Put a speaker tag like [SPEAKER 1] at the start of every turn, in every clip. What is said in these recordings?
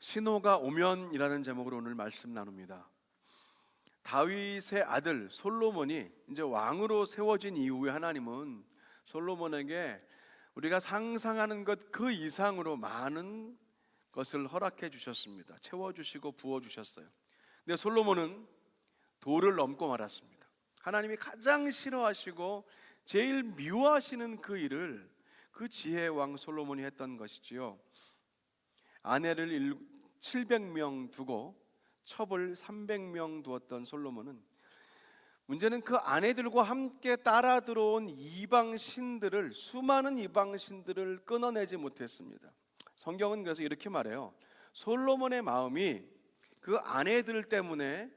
[SPEAKER 1] 신호가 오면이라는 제목으로 오늘 말씀 나눕니다. 다윗의 아들 솔로몬이 이제 왕으로 세워진 이후에 하나님은 솔로몬에게 우리가 상상하는 것 그 이상으로 많은 것을 허락해 주셨습니다. 채워주시고 부어주셨어요. 근데 솔로몬은 도를 넘고 말았습니다. 하나님이 가장 싫어하시고 제일 미워하시는 그 일을 그 지혜의 왕 솔로몬이 했던 것이지요. 아내를 700명 두고 첩을 300명 두었던 솔로몬은 문제는 그 아내들과 함께 따라 들어온 이방 신들을, 수많은 이방 신들을 끊어내지 못했습니다. 성경은 그래서 이렇게 말해요. 솔로몬의 마음이 그 아내들 때문에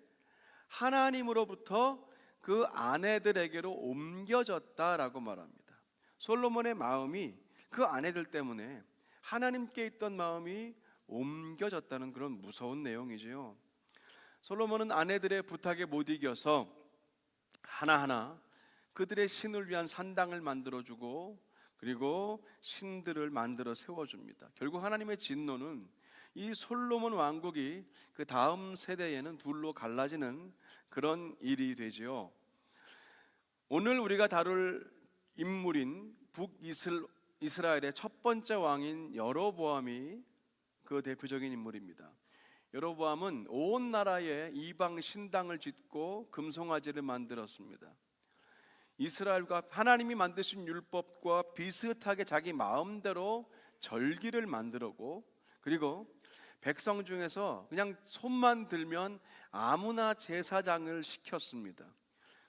[SPEAKER 1] 하나님으로부터 그 아내들에게로 옮겨졌다라고 말합니다. 솔로몬의 마음이 그 아내들 때문에 하나님께 있던 마음이 옮겨졌다는 그런 무서운 내용이지요. 솔로몬은 아내들의 부탁에 못 이겨서 하나하나 그들의 신을 위한 산당을 만들어주고 그리고 신들을 만들어 세워줍니다. 결국 하나님의 진노는 이 솔로몬 왕국이 그 다음 세대에는 둘로 갈라지는 그런 일이 되지요. 오늘 우리가 다룰 인물인 북이스라엘의 첫 번째 왕인 여로보암이 그 대표적인 인물입니다. 여로보암은 온 나라에 이방 신당을 짓고 금송아지를 만들었습니다. 이스라엘과 하나님이 만드신 율법과 비슷하게 자기 마음대로 절기를 만들었고, 그리고 백성 중에서 그냥 손만 들면 아무나 제사장을 시켰습니다.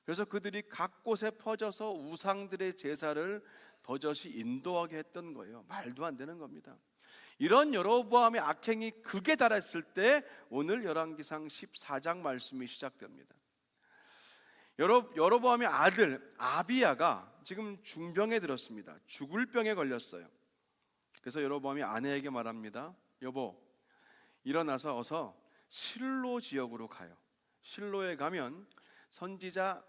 [SPEAKER 1] 그래서 그들이 각 곳에 퍼져서 우상들의 제사를 버젓이 인도하게 했던 거예요. 말도 안 되는 겁니다. 이런 여로보암의 악행이 극에 달했을 때 오늘 열왕기상 14장 말씀이 시작됩니다. 여로보암의 아들 아비야가 지금 중병에 들었습니다. 죽을 병에 걸렸어요. 그래서 여로보암이 아내에게 말합니다. 여보, 일어나서 어서 실로 지역으로 가요. 실로에 가면 선지자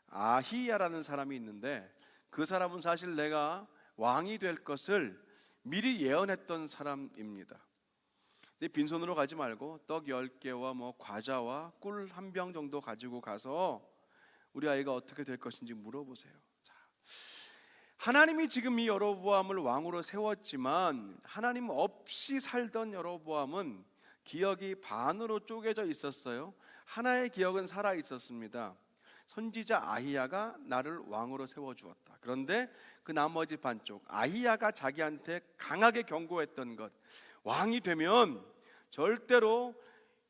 [SPEAKER 1] 아히야라는 사람이 있는데 그 사람은 사실 내가 왕이 될 것을 미리 예언했던 사람입니다. 근데 빈손으로 가지 말고 떡 10개와 과자와 꿀 1병 정도 가지고 가서 우리 아이가 어떻게 될 것인지 물어보세요. 자, 하나님이 지금 이 여로보암을 왕으로 세웠지만 하나님 없이 살던 여로보암은 기억이 반으로 쪼개져 있었어요. 하나의 기억은 살아 있었습니다. 선지자 아히야가 나를 왕으로 세워주었다. 그런데 그 나머지 반쪽, 아히야가 자기한테 강하게 경고했던 것, 왕이 되면 절대로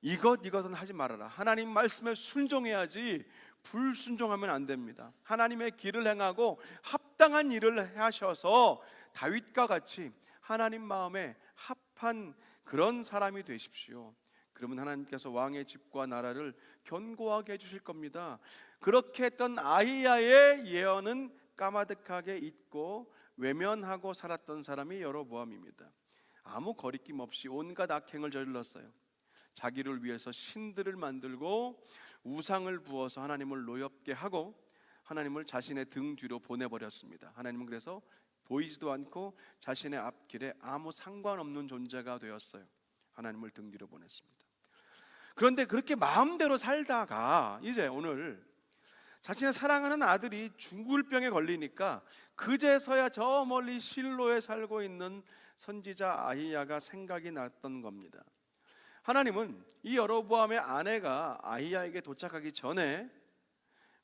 [SPEAKER 1] 이것은 하지 말아라. 하나님 말씀에 순종해야지 불순종하면 안 됩니다. 하나님의 길을 행하고 합당한 일을 하셔서 다윗과 같이 하나님 마음에 합한 그런 사람이 되십시오. 그러면 하나님께서 왕의 집과 나라를 견고하게 해주실 겁니다. 그렇게 했던 아히야의 예언은 까마득하게 잊고 외면하고 살았던 사람이 여로보암입니다. 아무 거리낌 없이 온갖 악행을 저질렀어요. 자기를 위해서 신들을 만들고 우상을 부어서 하나님을 노엽게 하고 하나님을 자신의 등 뒤로 보내버렸습니다. 하나님은 그래서 보이지도 않고 자신의 앞길에 아무 상관없는 존재가 되었어요. 하나님을 등 뒤로 보냈습니다. 그런데 그렇게 마음대로 살다가 이제 오늘 자신의 사랑하는 아들이 죽을 병에 걸리니까 그제서야 저 멀리 실로에 살고 있는 선지자 아히야가 생각이 났던 겁니다. 하나님은 이 여로보암의 아내가 아히야에게 도착하기 전에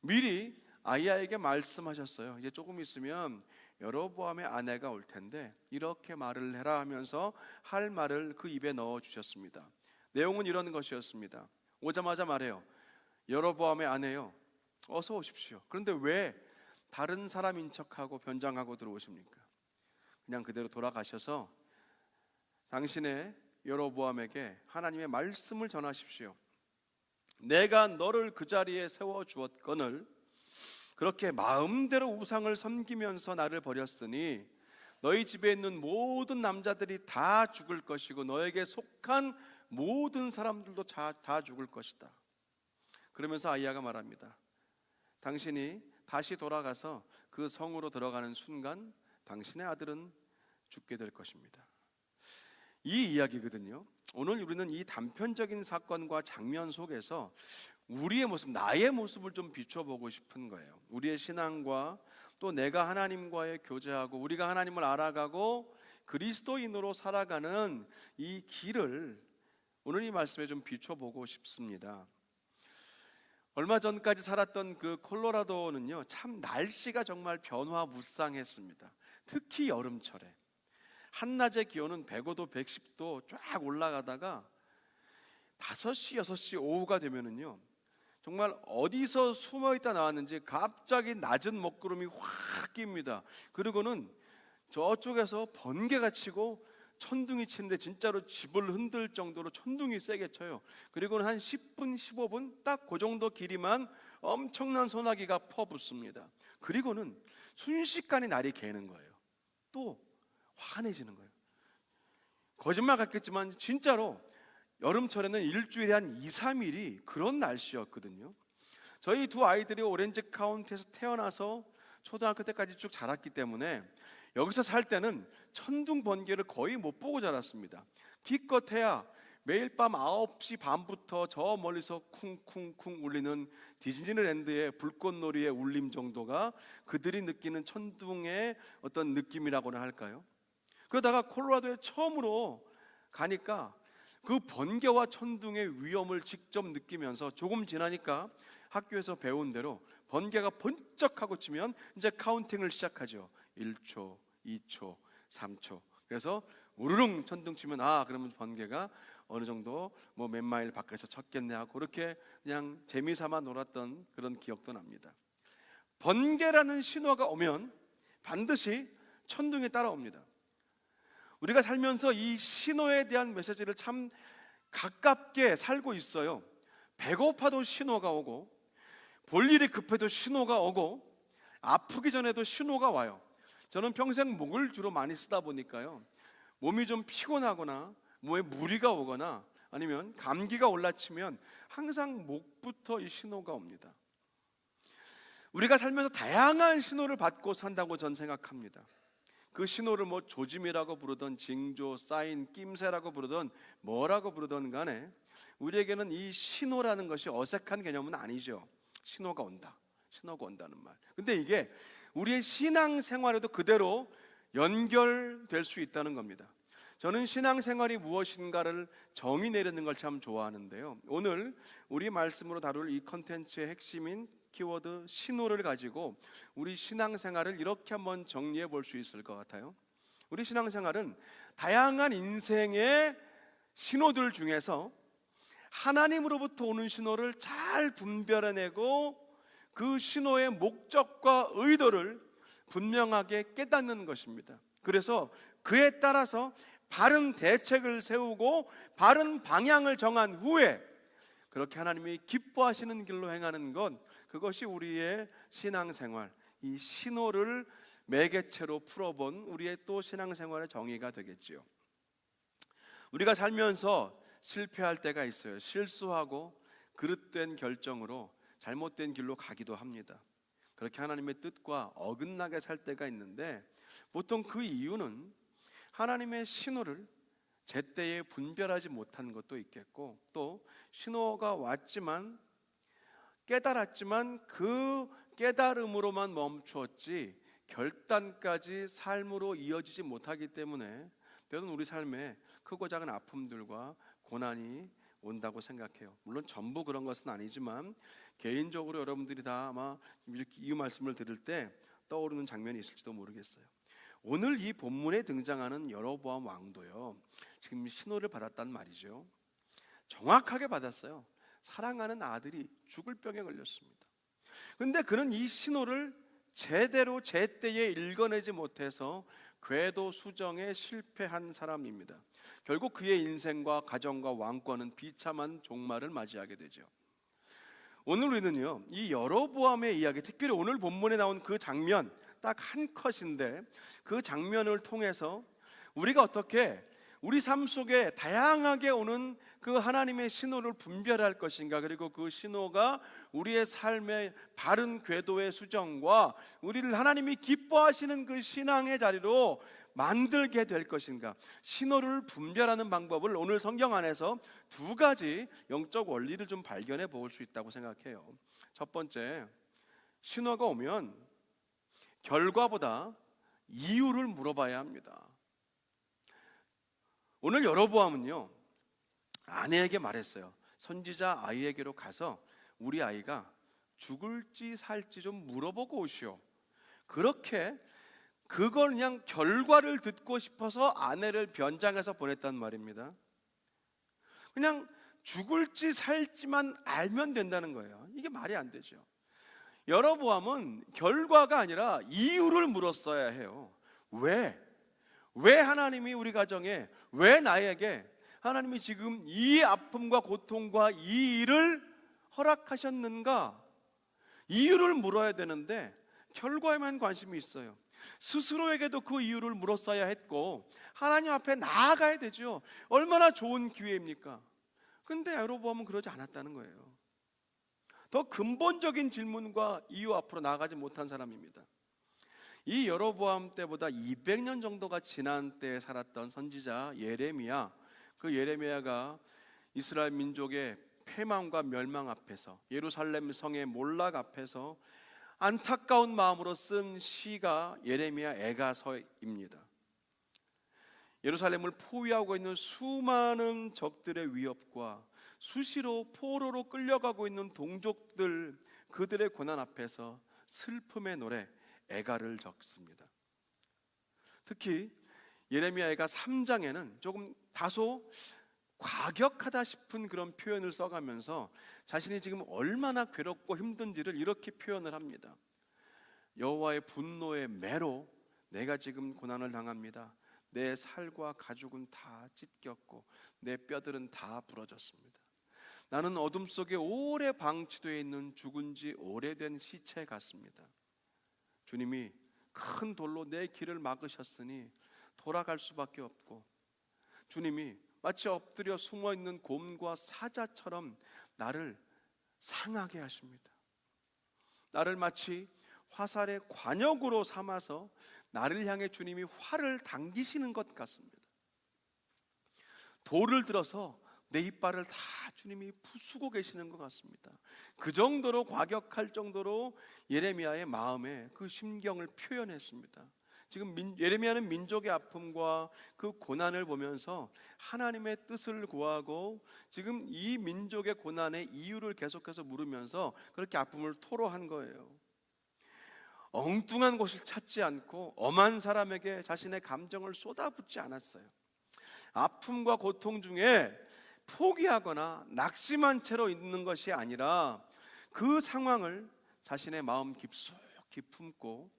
[SPEAKER 1] 미리 아히야에게 말씀하셨어요. 이제 조금 있으면 여로보암의 아내가 올 텐데 이렇게 말을 해라 하면서 할 말을 그 입에 넣어 주셨습니다. 내용은 이런 것이었습니다. 오자마자 말해요. 여로보암의 아내요, 어서 오십시오. 그런데 왜 다른 사람인 척하고 변장하고 들어오십니까? 그냥 그대로 돌아가셔서 당신의 여로보암에게 하나님의 말씀을 전하십시오. 내가 너를 그 자리에 세워주었거늘 그렇게 마음대로 우상을 섬기면서 나를 버렸으니 너희 집에 있는 모든 남자들이 다 죽을 것이고 너에게 속한 모든 사람들도 다 죽을 것이다. 그러면서 아히야가 말합니다. 당신이 다시 돌아가서 그 성으로 들어가는 순간 당신의 아들은 죽게 될 것입니다. 이 이야기거든요. 오늘 우리는 이 단편적인 사건과 장면 속에서 우리의 모습, 나의 모습을 좀 비춰보고 싶은 거예요. 우리의 신앙과 또 내가 하나님과의 교제하고 우리가 하나님을 알아가고 그리스도인으로 살아가는 이 길을 오늘 이 말씀에 좀 비춰보고 싶습니다. 얼마 전까지 살았던 그 콜로라도는요, 참 날씨가 정말 변화무쌍했습니다. 특히 여름철에 한낮의 기온은 105도, 110도 쫙 올라가다가 5시, 6시 오후가 되면은요, 정말 어디서 숨어있다 나왔는지 갑자기 낮은 먹구름이 확 낍니다. 그리고는 저쪽에서 번개가 치고 천둥이 치는데 진짜로 집을 흔들 정도로 천둥이 세게 쳐요. 그리고는 한 10분, 15분 딱 그 정도 길이만 엄청난 소나기가 퍼붓습니다. 그리고는 순식간에 날이 개는 거예요. 또 환해지는 거예요. 거짓말 같겠지만 진짜로 여름철에는 일주일에 한 2, 3일이 그런 날씨였거든요. 저희 두 아이들이 오렌지 카운티에서 태어나서 초등학교 때까지 쭉 자랐기 때문에 여기서 살 때는 천둥 번개를 거의 못 보고 자랐습니다. 기껏해야 매일 밤 9시 반부터 저 멀리서 쿵쿵쿵 울리는 디즈니랜드의 불꽃놀이의 울림 정도가 그들이 느끼는 천둥의 어떤 느낌이라고나 할까요? 그러다가 콜로라도에 처음으로 가니까 그 번개와 천둥의 위험을 직접 느끼면서 조금 지나니까 학교에서 배운 대로 번개가 번쩍하고 치면 이제 카운팅을 시작하죠. 1초, 2초, 3초. 그래서 우르릉 천둥 치면 그러면 번개가 어느 정도 뭐 몇 마일 밖에서 쳤겠네 하고 그렇게 그냥 재미삼아 놀았던 그런 기억도 납니다. 번개라는 신호가 오면 반드시 천둥이 따라옵니다. 우리가 살면서 이 신호에 대한 메시지를 참 가깝게 살고 있어요. 배고파도 신호가 오고, 볼 일이 급해도 신호가 오고, 아프기 전에도 신호가 와요. 저는 평생 목을 주로 많이 쓰다 보니까요, 몸이 좀 피곤하거나 몸에 무리가 오거나 아니면 감기가 올라치면 항상 목부터 이 신호가 옵니다. 우리가 살면서 다양한 신호를 받고 산다고 전 생각합니다. 그 신호를 뭐 조짐이라고 부르던 징조, 사인, 낌새라고 부르던 뭐라고 부르던 간에 우리에게는 이 신호라는 것이 어색한 개념은 아니죠. 신호가 온다, 신호가 온다는 말. 근데 이게 우리의 신앙생활에도 그대로 연결될 수 있다는 겁니다. 저는 신앙생활이 무엇인가를 정의 내리는 걸 참 좋아하는데요, 오늘 우리 말씀으로 다룰 이 컨텐츠의 핵심인 키워드 신호를 가지고 우리 신앙생활을 이렇게 한번 정리해 볼 수 있을 것 같아요. 우리 신앙생활은 다양한 인생의 신호들 중에서 하나님으로부터 오는 신호를 잘 분별해내고 그 신호의 목적과 의도를 분명하게 깨닫는 것입니다. 그래서 그에 따라서 바른 대책을 세우고 바른 방향을 정한 후에 그렇게 하나님이 기뻐하시는 길로 행하는 것, 그것이 우리의 신앙생활, 이 신호를 매개체로 풀어본 우리의 또 신앙생활의 정의가 되겠지요. 우리가 살면서 실패할 때가 있어요. 실수하고 그릇된 결정으로 잘못된 길로 가기도 합니다. 그렇게 하나님의 뜻과 어긋나게 살 때가 있는데 보통 그 이유는 하나님의 신호를 제때에 분별하지 못한 것도 있겠고, 또 신호가 왔지만 깨달았지만 그 깨달음으로만 멈추었지 결단까지 삶으로 이어지지 못하기 때문에 때로는 우리 삶에 크고 작은 아픔들과 고난이 온다고 생각해요. 물론 전부 그런 것은 아니지만 개인적으로 여러분들이 다 아마 이렇게 이 말씀을 들을 때 떠오르는 장면이 있을지도 모르겠어요. 오늘 이 본문에 등장하는 여로보암 왕도요, 지금 신호를 받았단 말이죠. 정확하게 받았어요. 사랑하는 아들이 죽을 병에 걸렸습니다. 그런데 그는 이 신호를 제대로 제때에 읽어내지 못해서 궤도 수정에 실패한 사람입니다. 결국 그의 인생과 가정과 왕권은 비참한 종말을 맞이하게 되죠. 오늘 우리는요, 이 여로보암의 이야기, 특별히 오늘 본문에 나온 그 장면 딱 한 컷인데 그 장면을 통해서 우리가 어떻게 우리 삶 속에 다양하게 오는 그 하나님의 신호를 분별할 것인가, 그리고 그 신호가 우리의 삶의 바른 궤도의 수정과 우리를 하나님이 기뻐하시는 그 신앙의 자리로 만들게 될 것인가, 신호를 분별하는 방법을 오늘 성경 안에서 두 가지 영적 원리를 좀 발견해 볼 수 있다고 생각해요. 첫 번째, 신호가 오면 결과보다 이유를 물어봐야 합니다. 오늘 여로보암은요, 아내에게 말했어요. 선지자 아이에게로 가서 우리 아이가 죽을지 살지 좀 물어보고 오시오. 그렇게 그걸 그냥 결과를 듣고 싶어서 아내를 변장해서 보냈단 말입니다. 그냥 죽을지 살지만 알면 된다는 거예요. 이게 말이 안 되죠. 여로보암은 결과가 아니라 이유를 물었어야 해요. 왜 하나님이 우리 가정에, 왜 나에게 하나님이 지금 이 아픔과 고통과 이 일을 허락하셨는가? 이유를 물어야 되는데 결과에만 관심이 있어요. 스스로에게도 그 이유를 물었어야 했고 하나님 앞에 나아가야 되죠. 얼마나 좋은 기회입니까? 근데 여로보암은 그러지 않았다는 거예요. 더 근본적인 질문과 이유 앞으로 나아가지 못한 사람입니다. 이 여로보암 때보다 200년 정도가 지난 때에 살았던 선지자 예레미야, 그 예레미야가 이스라엘 민족의 패망과 멸망 앞에서, 예루살렘 성의 몰락 앞에서 안타까운 마음으로 쓴 시가 예레미야 애가서입니다. 예루살렘을 포위하고 있는 수많은 적들의 위협과 수시로 포로로 끌려가고 있는 동족들, 그들의 고난 앞에서 슬픔의 노래 애가를 적습니다. 특히 예레미야 애가 3장에는 조금 다소 과격하다 싶은 그런 표현을 써가면서 자신이 지금 얼마나 괴롭고 힘든지를 이렇게 표현을 합니다. 여호와의 분노의 매로 내가 지금 고난을 당합니다. 내 살과 가죽은 다 찢겼고 내 뼈들은 다 부러졌습니다. 나는 어둠 속에 오래 방치되어 있는 죽은 지 오래된 시체 같습니다. 주님이 큰 돌로 내 길을 막으셨으니 돌아갈 수밖에 없고, 주님이 마치 엎드려 숨어있는 곰과 사자처럼 나를 상하게 하십니다. 나를 마치 화살의 관역으로 삼아서 나를 향해 주님이 활을 당기시는 것 같습니다. 돌을 들어서 내 이빨을 다 주님이 부수고 계시는 것 같습니다. 그 정도로 과격할 정도로 예레미야의 마음에 그 심경을 표현했습니다. 지금 예레미야는 민족의 아픔과 그 고난을 보면서 하나님의 뜻을 구하고 지금 이 민족의 고난의 이유를 계속해서 물으면서 그렇게 아픔을 토로한 거예요. 엉뚱한 곳을 찾지 않고 엄한 사람에게 자신의 감정을 쏟아붓지 않았어요. 아픔과 고통 중에 포기하거나 낙심한 채로 있는 것이 아니라 그 상황을 자신의 마음 깊숙이 품고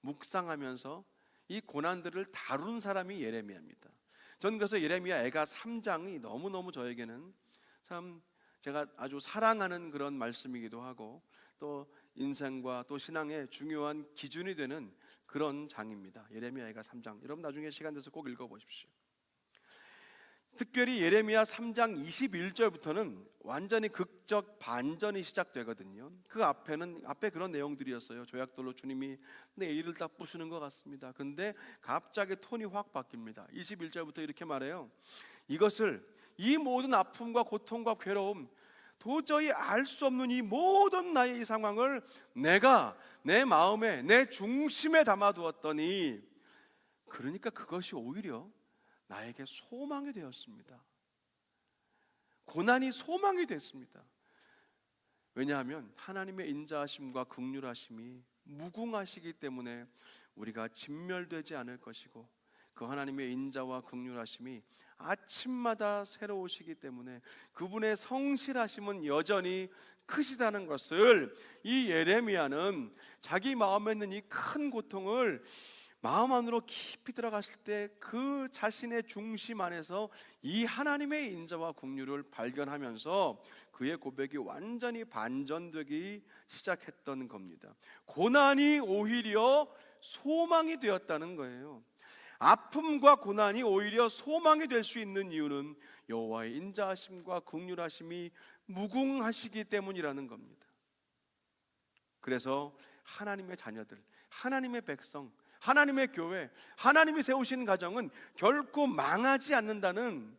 [SPEAKER 1] 묵상하면서 이 고난들을 다룬 사람이 예레미야입니다. 전 그래서 예레미야 애가 3장이 너무너무 저에게는 참 제가 아주 사랑하는 그런 말씀이기도 하고 또 인생과 또 신앙의 중요한 기준이 되는 그런 장입니다. 예레미야 애가 3장, 여러분 나중에 시간 돼서 꼭 읽어보십시오. 특별히 예레미야 3장 21절부터는 완전히 극적 반전이 시작되거든요. 그 앞에 그런 내용들이었어요. 조약돌로 주님이 내 일을 다 부수는 것 같습니다. 그런데 갑자기 톤이 확 바뀝니다. 21절부터 이렇게 말해요. 이것을, 이 모든 아픔과 고통과 괴로움, 도저히 알 수 없는 이 모든 나의 이 상황을 내가 내 마음에, 내 중심에 담아두었더니, 그러니까 그것이 오히려 나에게 소망이 되었습니다. 고난이 소망이 됐습니다. 왜냐하면 하나님의 인자하심과 긍휼하심이 무궁하시기 때문에 우리가 진멸되지 않을 것이고, 그 하나님의 인자와 긍휼하심이 아침마다 새로우시기 때문에 그분의 성실하심은 여전히 크시다는 것을 이 예레미야는 자기 마음에 있는 이 큰 고통을 마음 안으로 깊이 들어갔을 때 그 자신의 중심 안에서 이 하나님의 인자와 긍휼을 발견하면서 그의 고백이 완전히 반전되기 시작했던 겁니다. 고난이 오히려 소망이 되었다는 거예요. 아픔과 고난이 오히려 소망이 될 수 있는 이유는 여호와의 인자하심과 긍휼하심이 무궁하시기 때문이라는 겁니다. 그래서 하나님의 자녀들, 하나님의 백성, 하나님의 교회, 하나님이 세우신 가정은 결코 망하지 않는다는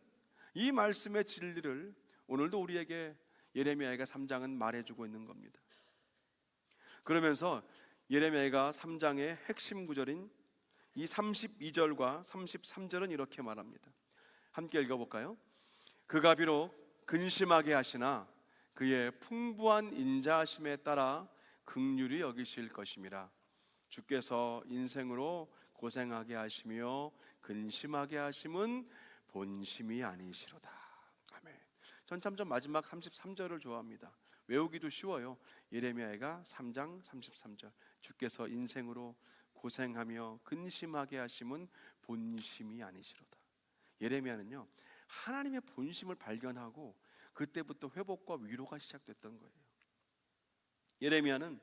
[SPEAKER 1] 이 말씀의 진리를 오늘도 우리에게 예레미야가 3장은 말해주고 있는 겁니다. 그러면서 예레미야가 3장의 핵심 구절인 이 32절과 33절은 이렇게 말합니다. 함께 읽어볼까요? 그가 비록 근심하게 하시나 그의 풍부한 인자하심에 따라 긍휼히 여기실 것임이라. 주께서 인생으로 고생하게 하시며 근심하게 하심은 본심이 아니시로다. 아멘. 전 참 마지막 33절을 좋아합니다. 외우기도 쉬워요. 예레미야가 3장 33절. 주께서 인생으로 고생하며 근심하게 하심은 본심이 아니시로다. 예레미야는요, 하나님의 본심을 발견하고 그때부터 회복과 위로가 시작됐던 거예요. 예레미야는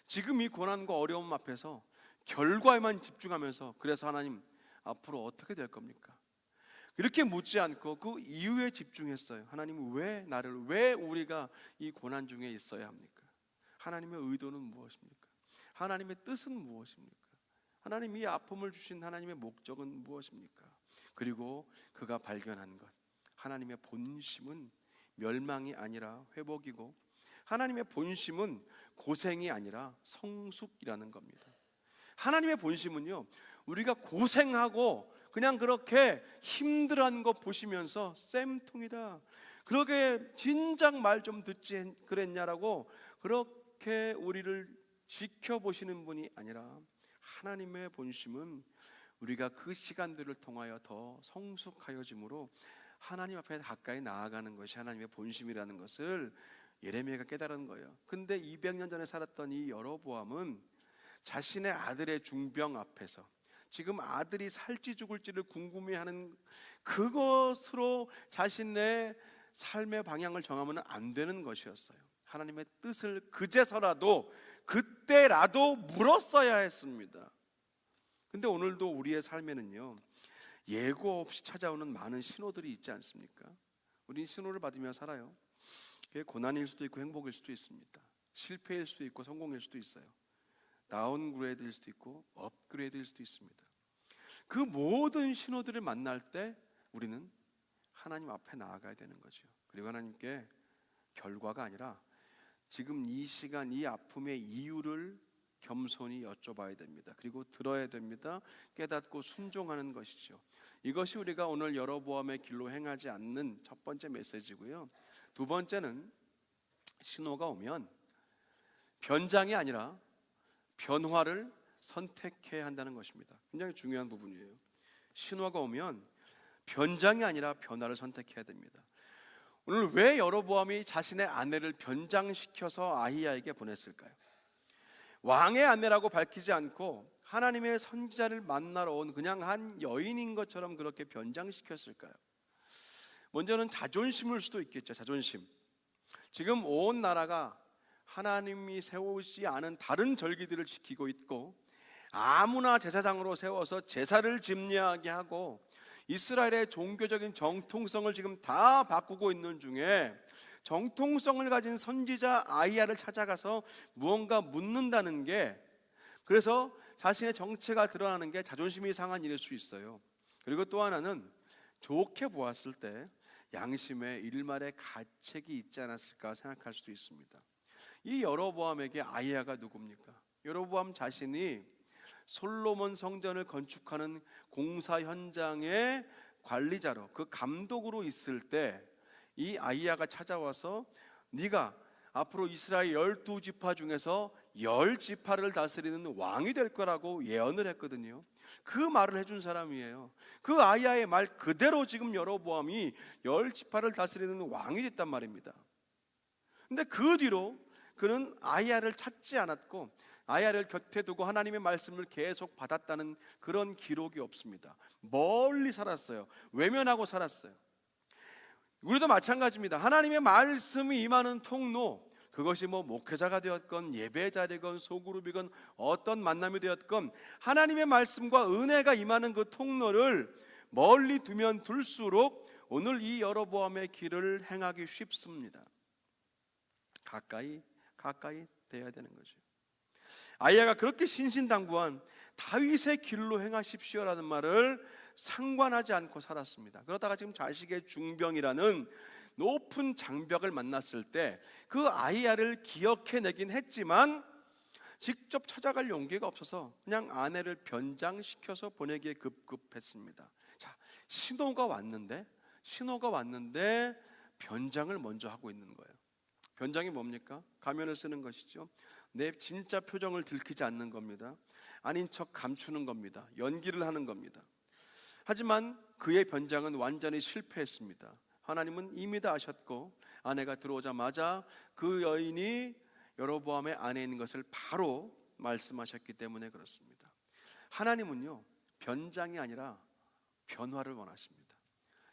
[SPEAKER 1] 지금 이 고난과 어려움 앞에서 결과에만 집중하면서, 그래서 하나님 앞으로 어떻게 될 겁니까? 이렇게 묻지 않고 그 이유에 집중했어요. 하나님, 왜 우리가 이 고난 중에 있어야 합니까? 하나님의 의도는 무엇입니까? 하나님의 뜻은 무엇입니까? 하나님, 이 아픔을 주신 하나님의 목적은 무엇입니까? 그리고 그가 발견한 것, 하나님의 본심은 멸망이 아니라 회복이고, 하나님의 본심은 고생이 아니라 성숙이라는 겁니다. 하나님의 본심은요, 우리가 고생하고 그냥 그렇게 힘들어하는 거 보시면서 쌤통이다, 그러게 진작 말 좀 듣지 그랬냐라고 그렇게 우리를 지켜보시는 분이 아니라, 하나님의 본심은 우리가 그 시간들을 통하여 더 성숙하여짐으로 하나님 앞에 가까이 나아가는 것이 하나님의 본심이라는 것을 예레미야가 깨달은 거예요. 근데 200년 전에 살았던 이 여로보암은 자신의 아들의 중병 앞에서 지금 아들이 살지 죽을지를 궁금해하는 그것으로 자신의 삶의 방향을 정하면 안 되는 것이었어요. 하나님의 뜻을 그제서라도, 그때라도 물었어야 했습니다. 근데 오늘도 우리의 삶에는요, 예고 없이 찾아오는 많은 신호들이 있지 않습니까? 우리는 신호를 받으며 살아요. 그게 고난일 수도 있고 행복일 수도 있습니다. 실패일 수도 있고 성공일 수도 있어요. 다운그레이드일 수도 있고 업그레이드일 수도 있습니다. 그 모든 신호들을 만날 때 우리는 하나님 앞에 나아가야 되는 거죠. 그리고 하나님께 결과가 아니라 지금 이 시간, 이 아픔의 이유를 겸손히 여쭤봐야 됩니다. 그리고 들어야 됩니다. 깨닫고 순종하는 것이죠. 이것이 우리가 오늘 여로보암의 길로 행하지 않는 첫 번째 메시지고요. 두 번째는 신호가 오면 변장이 아니라 변화를 선택해야 한다는 것입니다. 굉장히 중요한 부분이에요. 신호가 오면 변장이 아니라 변화를 선택해야 됩니다. 오늘 왜 여로보암이 자신의 아내를 변장시켜서 아히야에게 보냈을까요? 왕의 아내라고 밝히지 않고 하나님의 선지자를 만나러 온 그냥 한 여인인 것처럼 그렇게 변장시켰을까요? 먼저는 자존심일 수도 있겠죠. 자존심. 지금 온 나라가 하나님이 세우지 않은 다른 절기들을 지키고 있고, 아무나 제사장으로 세워서 제사를 집례하게 하고 이스라엘의 종교적인 정통성을 지금 다 바꾸고 있는 중에 정통성을 가진 선지자 아히야를 찾아가서 무언가 묻는다는 게, 그래서 자신의 정체가 드러나는 게 자존심이 상한 일일 수 있어요. 그리고 또 하나는 좋게 보았을 때 양심의 일말의 가책이 있지 않았을까 생각할 수도 있습니다. 이 여로보암에게 아히야가 누굽니까? 여로보암 자신이 솔로몬 성전을 건축하는 공사 현장의 관리자로, 그 감독으로 있을 때 이 아히야가 찾아와서 네가 앞으로 이스라엘 12지파 중에서 10지파를 다스리는 왕이 될 거라고 예언을 했거든요. 그 말을 해준 사람이에요. 그 아히야의 말 그대로 지금 여로보암이 10지파를 다스리는 왕이 됐단 말입니다. 근데 그 뒤로 그는 아히야를 찾지 않았고 아히야를 곁에 두고 하나님의 말씀을 계속 받았다는 그런 기록이 없습니다. 멀리 살았어요. 외면하고 살았어요. 우리도 마찬가지입니다. 하나님의 말씀이 임하는 통로, 그것이 뭐 목회자가 되었건 예배자리건 소그룹이건 어떤 만남이 되었건 하나님의 말씀과 은혜가 임하는 그 통로를 멀리 두면 둘수록 오늘 이 여로보암의 길을 행하기 쉽습니다. 가까이 돼야 되는 거죠. 아이야가 그렇게 신신당부한 다윗의 길로 행하십시오라는 말을 상관하지 않고 살았습니다. 그러다가 지금 자식의 중병이라는 높은 장벽을 만났을 때 그 아이야를 기억해내긴 했지만 직접 찾아갈 용기가 없어서 그냥 아내를 변장시켜서 보내기에 급급했습니다. 자, 신호가 왔는데 변장을 먼저 하고 있는 거예요. 변장이 뭡니까? 가면을 쓰는 것이죠. 내 진짜 표정을 들키지 않는 겁니다. 아닌 척 감추는 겁니다. 연기를 하는 겁니다. 하지만 그의 변장은 완전히 실패했습니다. 하나님은 이미 다 아셨고 아내가 들어오자마자 그 여인이 여로보암의 안에 있는 것을 바로 말씀하셨기 때문에 그렇습니다. 하나님은요, 변장이 아니라 변화를 원하십니다.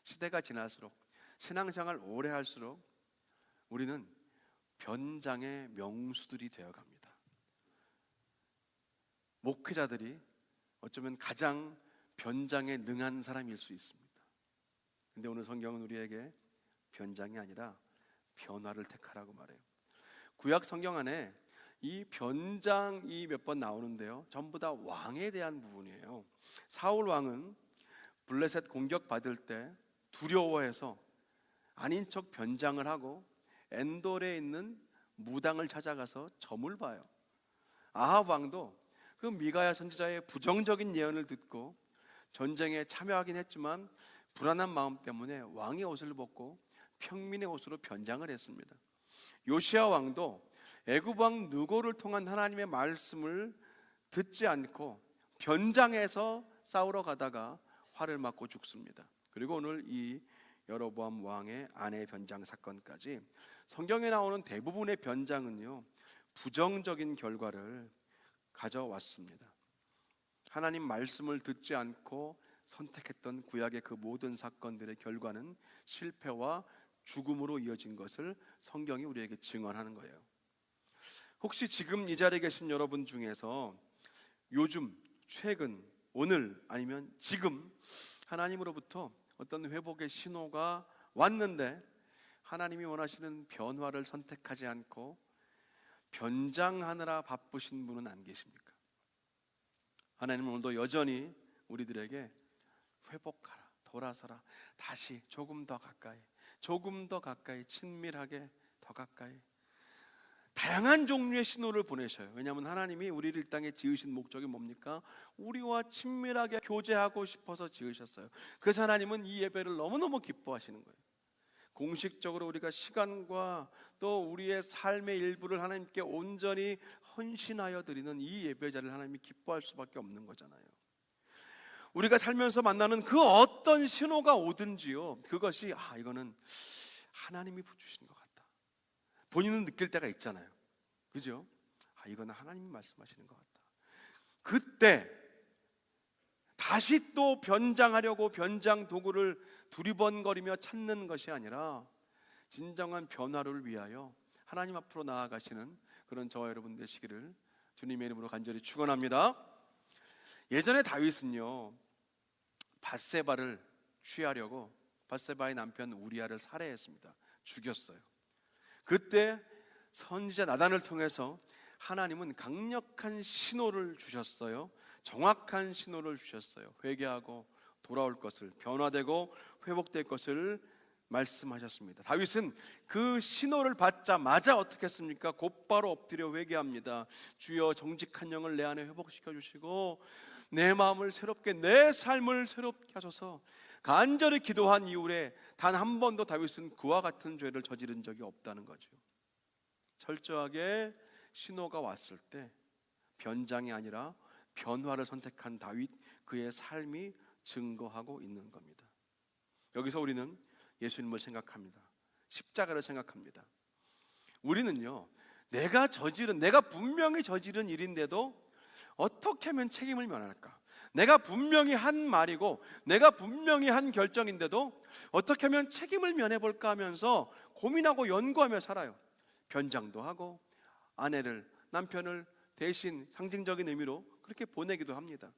[SPEAKER 1] 시대가 지날수록, 신앙생활 오래 할수록 우리는 변장의 명수들이 되어갑니다. 목회자들이 어쩌면 가장 변장에 능한 사람일 수 있습니다. 근데 오늘 성경은 우리에게 변장이 아니라 변화를 택하라고 말해요. 구약 성경 안에 이 변장이 몇 번 나오는데요, 전부 다 왕에 대한 부분이에요. 사울 왕은 블레셋 공격받을 때 두려워해서 아닌 척 변장을 하고 엔돌에 있는 무당을 찾아가서 점을 봐요. 아합 왕도 그 미가야 선지자의 부정적인 예언을 듣고 전쟁에 참여하긴 했지만 불안한 마음 때문에 왕의 옷을 벗고 평민의 옷으로 변장을 했습니다. 요시야 왕도 애굽 왕 느고를 통한 하나님의 말씀을 듣지 않고 변장해서 싸우러 가다가 화를 맞고 죽습니다. 그리고 오늘 이 여로보암 왕의 아내 변장 사건까지 성경에 나오는 대부분의 변장은요, 부정적인 결과를 가져왔습니다. 하나님 말씀을 듣지 않고 선택했던 구약의 그 모든 사건들의 결과는 실패와 죽음으로 이어진 것을 성경이 우리에게 증언하는 거예요. 혹시 지금 이 자리에 계신 여러분 중에서 요즘, 최근, 오늘 아니면 지금 하나님으로부터 어떤 회복의 신호가 왔는데 하나님이 원하시는 변화를 선택하지 않고 변장하느라 바쁘신 분은 안 계십니까? 하나님은 오늘도 여전히 우리들에게 회복하라, 돌아서라, 다시 조금 더 가까이 친밀하게 더 가까이 다양한 종류의 신호를 보내셔요. 왜냐하면 하나님이 우리를 이 땅에 지으신 목적이 뭡니까? 우리와 친밀하게 교제하고 싶어서 지으셨어요. 그래서 하나님은 이 예배를 너무너무 기뻐하시는 거예요. 공식적으로 우리가 시간과 또 우리의 삶의 일부를 하나님께 온전히 헌신하여 드리는 이 예배자를 하나님이 기뻐할 수밖에 없는 거잖아요. 우리가 살면서 만나는 그 어떤 신호가 오든지요, 그것이 이거는 하나님이 주신 것 같다, 본인은 느낄 때가 있잖아요. 그죠? 이거는 하나님이 말씀하시는 것 같다. 그때 다시 또 변장하려고 변장 도구를 두리번거리며 찾는 것이 아니라 진정한 변화를 위하여 하나님 앞으로 나아가시는 그런 저와 여러분 되시기를 주님의 이름으로 간절히 축원합니다. 예전에 다윗은요, 밧세바를 취하려고 밧세바의 남편 우리아를 살해했습니다. 죽였어요. 그때 선지자 나단을 통해서 하나님은 강력한 신호를 주셨어요. 정확한 신호를 주셨어요. 회개하고 돌아올 것을, 변화되고 회복될 것을 말씀하셨습니다. 다윗은 그 신호를 받자마자 어떻게 했습니까? 곧바로 엎드려 회개합니다. 주여, 정직한 영을 내 안에 회복시켜 주시고 내 마음을 새롭게, 내 삶을 새롭게 하소서 간절히 기도한 이후에 단 한 번도 다윗은 그와 같은 죄를 저지른 적이 없다는 거죠. 철저하게 신호가 왔을 때 변장이 아니라 변화를 선택한 다윗, 그의 삶이 증거하고 있는 겁니다. 여기서 우리는 예수님을 생각합니다. 십자가를 생각합니다. 우리는요, 내가 분명히 저지른 일인데도 어떻게 하면 책임을 면할까? 내가 분명히 한 말이고 내가 분명히 한 결정인데도 어떻게 하면 책임을 면해볼까 하면서 고민하고 연구하며 살아요. 변장도 하고 아내를, 남편을 대신 상징적인 의미로 그렇게 보내기도 합니다.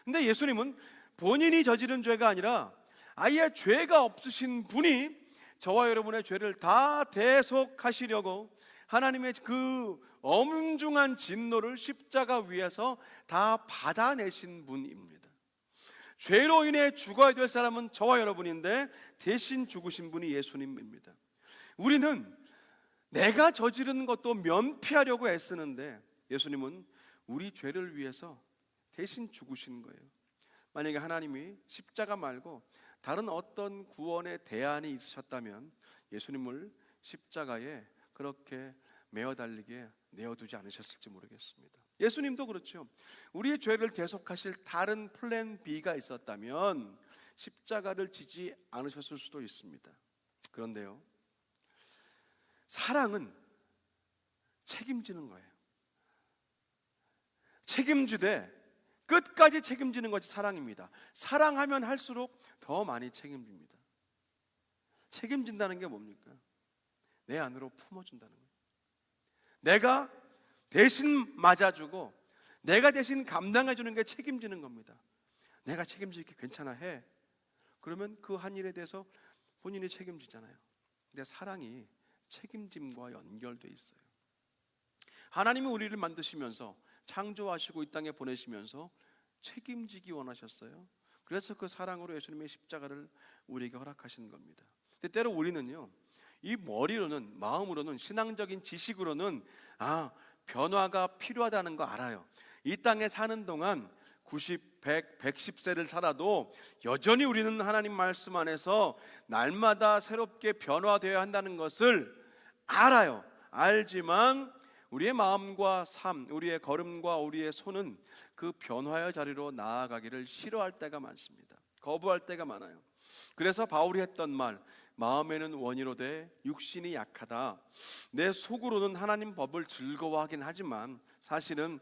[SPEAKER 1] 근데 예수님은 본인이 저지른 죄가 아니라 아예 죄가 없으신 분이 저와 여러분의 죄를 다 대속하시려고 하나님의 그 엄중한 진노를 십자가 위에서 다 받아내신 분입니다. 죄로 인해 죽어야 될 사람은 저와 여러분인데 대신 죽으신 분이 예수님입니다. 우리는 내가 저지르는 것도 면피하려고 애쓰는데 예수님은 우리 죄를 위해서 대신 죽으신 거예요. 만약에 하나님이 십자가 말고 다른 어떤 구원의 대안이 있으셨다면 예수님을 십자가에 그렇게 매어 달리게 내어두지 않으셨을지 모르겠습니다. 예수님도 그렇죠. 우리의 죄를 대속하실 다른 플랜 B가 있었다면 십자가를 지지 않으셨을 수도 있습니다. 그런데요, 사랑은 책임지는 거예요. 책임지되 끝까지 책임지는 것이 사랑입니다. 사랑하면 할수록 더 많이 책임집니다. 책임진다는 게 뭡니까? 내 안으로 품어준다는 거예요. 내가 대신 맞아주고 내가 대신 감당해주는 게 책임지는 겁니다. 내가 책임질게, 괜찮아 해. 그러면 그 한 일에 대해서 본인이 책임지잖아요. 근데 사랑이 책임짐과 연결돼 있어요. 하나님이 우리를 만드시면서 창조하시고 이 땅에 보내시면서 책임지기 원하셨어요. 그래서 그 사랑으로 예수님의 십자가를 우리에게 허락하신 겁니다. 근데 때로 우리는요, 이 머리로는, 마음으로는, 신앙적인 지식으로는 변화가 필요하다는 거 알아요. 이 땅에 사는 동안 90, 100, 110세를 살아도 여전히 우리는 하나님 말씀 안에서 날마다 새롭게 변화되어야 한다는 것을 알아요. 알지만 우리의 마음과 삶, 우리의 걸음과 우리의 손은 그 변화의 자리로 나아가기를 싫어할 때가 많습니다. 거부할 때가 많아요. 그래서 바울이 했던 말, 마음에는 원이로되 육신이 약하다. 내 속으로는 하나님 법을 즐거워하긴 하지만 사실은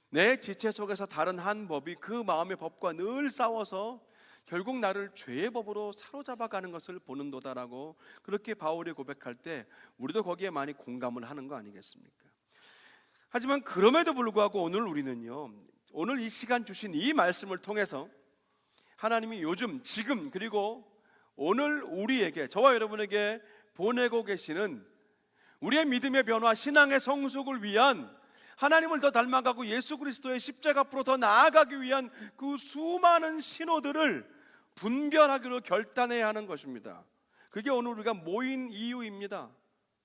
[SPEAKER 1] 내 지체 속에서 다른 한 법이 그 마음의 법과 늘 싸워서 결국 나를 죄의 법으로 사로잡아가는 것을 보는도다라고 그렇게 바울이 고백할 때 우리도 거기에 많이 공감을 하는 거 아니겠습니까? 하지만 그럼에도 불구하고 오늘 우리는요, 오늘 이 시간 주신 이 말씀을 통해서 하나님이 요즘, 지금, 그리고 오늘 우리에게, 저와 여러분에게 보내고 계시는 우리의 믿음의 변화, 신앙의 성숙을 위한, 하나님을 더 닮아가고 예수 그리스도의 십자가 앞으로 더 나아가기 위한 그 수많은 신호들을 분별하기로 결단해야 하는 것입니다. 그게 오늘 우리가 모인 이유입니다.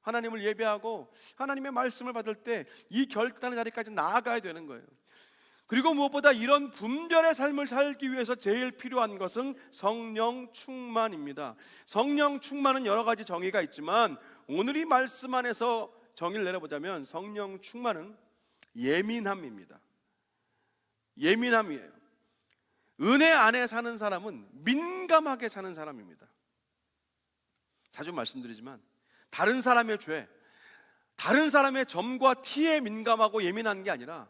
[SPEAKER 1] 하나님을 예배하고 하나님의 말씀을 받을 때 이 결단의 자리까지 나아가야 되는 거예요. 그리고 무엇보다 이런 분별의 삶을 살기 위해서 제일 필요한 것은 성령 충만입니다. 성령 충만은 여러 가지 정의가 있지만 오늘 이 말씀 안에서 정의를 내려보자면 성령 충만은 예민함입니다. 예민함이에요. 은혜 안에 사는 사람은 민감하게 사는 사람입니다. 자주 말씀드리지만 다른 사람의 죄, 다른 사람의 점과 티에 민감하고 예민한 게 아니라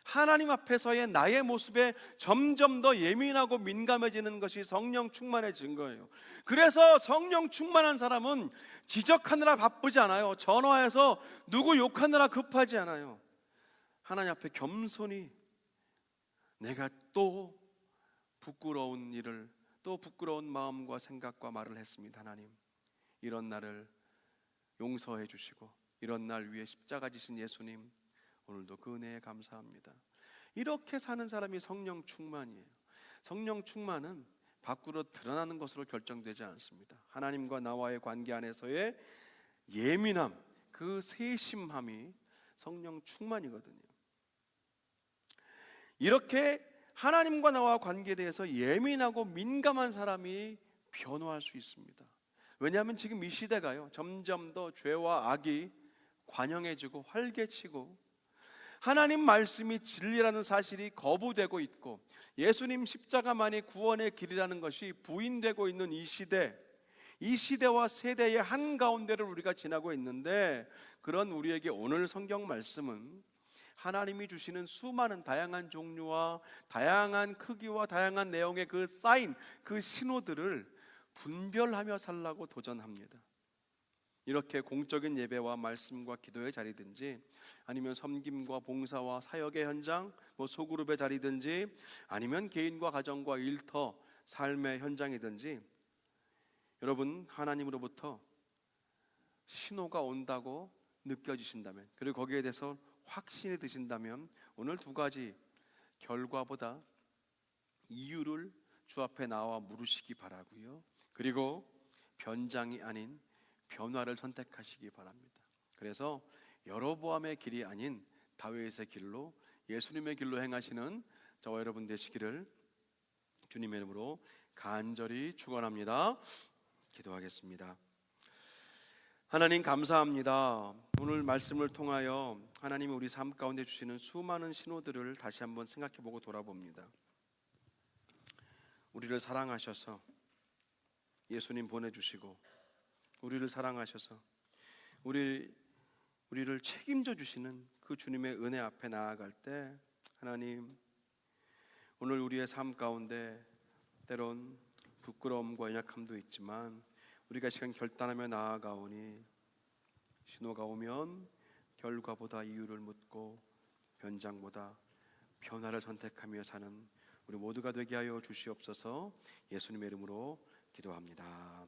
[SPEAKER 1] 하나님 앞에서의 나의 모습에 점점 더 예민하고 민감해지는 것이 성령 충만의 증거예요. 그래서 성령 충만한 사람은 지적하느라 바쁘지 않아요. 전화해서 누구 욕하느라 급하지 않아요. 하나님 앞에 겸손히 내가 또 부끄러운 일을, 또 부끄러운 마음과 생각과 말을 했습니다. 하나님, 이런 나를 용서해 주시고 이런 날 위해 십자가 지신 예수님, 오늘도 그 은혜에 감사합니다. 이렇게 사는 사람이 성령 충만이에요. 성령 충만은 밖으로 드러나는 것으로 결정되지 않습니다. 하나님과 나와의 관계 안에서의 예민함, 그 세심함이 성령 충만이거든요. 이렇게 하나님과 나와 관계에 대해서 예민하고 민감한 사람이 변화할 수 있습니다. 왜냐하면 지금 이 시대가요, 점점 더 죄와 악이 관영해지고 활개치고 하나님 말씀이 진리라는 사실이 거부되고 있고 예수님 십자가만이 구원의 길이라는 것이 부인되고 있는 이 시대, 이 시대와 세대의 한가운데를 우리가 지나고 있는데, 그런 우리에게 오늘 성경 말씀은 하나님이 주시는 수많은 다양한 종류와 다양한 크기와 다양한 내용의 그 사인, 그 신호들을 분별하며 살라고 도전합니다. 이렇게 공적인 예배와 말씀과 기도의 자리든지 아니면 섬김과 봉사와 사역의 현장, 소그룹의 자리든지 아니면 개인과 가정과 일터 삶의 현장이든지 여러분 하나님으로부터 신호가 온다고 느껴지신다면, 그리고 거기에 대해서 확신이 드신다면 오늘 두 가지 결과보다 이유를 주 앞에 나와 물으시기 바라고요. 그리고 변장이 아닌 변화를 선택하시기 바랍니다. 그래서 여로보암의 길이 아닌 다윗의 길로, 예수님의 길로 행하시는 저와 여러분 되시기를 주님의 이름으로 간절히 축원합니다. 기도하겠습니다. 하나님 감사합니다. 오늘 말씀을 통하여 하나님이 우리 삶 가운데 주시는 수많은 신호들을 다시 한번 생각해보고 돌아봅니다. 우리를 사랑하셔서 예수님 보내주시고, 우리를 사랑하셔서 우리를 책임져 주시는 그 주님의 은혜 앞에 나아갈 때, 하나님 오늘 우리의 삶 가운데 때론 부끄러움과 연약함도 있지만 우리가 시간 결단하며 나아가오니 신호가 오면 결과보다 이유를 묻고 변장보다 변화를 선택하며 사는 우리 모두가 되게 하여 주시옵소서. 예수님의 이름으로 기도합니다.